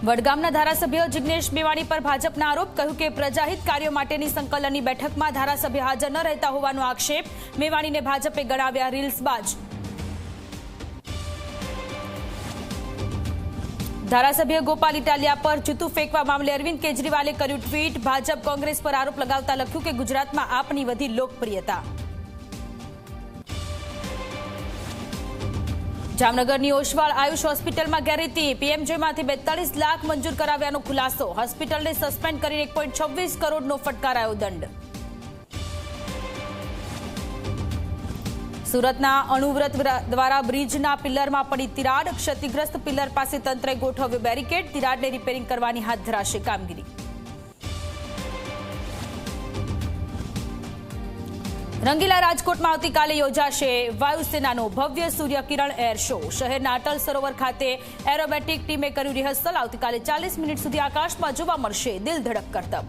વડગામના ધારાસભ્ય જિગ્નેશ મેવાણી પર ભાજપના આરોપ, કહ્યું કે પ્રજાહિત કાર્યો માટેની સંકલનની બેઠકમાં ધારાસભ્ય હાજર ન રહેતા હોવાનો આક્ષેપ. મેવાણીને ભાજપે ગણાવ્યા રીલ્સબાજ. ધારાસભ્ય ગોપાલ ઇટાલિયા પર જૂતું ફેંકવા મામલે અરવિંદ કેજરીવાલે કર્યું ટ્વીટ. ભાજપ કોંગ્રેસ પર આરોપ લગાવતા લખ્યું કે ગુજરાતમાં આપની વધી લોકપ્રિયતા. જામનગરની ઓશવાળ આયુષ હોસ્પિટલમાં ગેરરીતિ. પીએમજેમાંથી 42 લાખ મંજૂર કરાવ્યાનો ખુલાસો. હોસ્પિટલને સસ્પેન્ડ કરીને 1.26 કરોડનો ફટકારાયો દંડ. સુરતના અણુવ્રત દ્વારા બ્રિજના પિલ્લરમાં પડી તિરાડ. ક્ષતિગ્રસ્ત પિલ્લર પાસે તંત્રે ગોઠવ્યો બેરિકેડ. તિરાડને રિપેરિંગ કરવાની હાથ ધરાશે કામગીરી. રંગીલા રાજકોટમાં આવતીકાલે યોજાશે વાયુસેનાનો ભવ્ય સૂર્યકિરણ એર શો. શહેરના અટલ સરોવર ખાતે એરોબેટિક ટીમે કર્યું રિહર્સલ. આવતીકાલે 40 મિનિટ સુધી આકાશમાં જોવા મળશે દિલ ધડક કરતબ.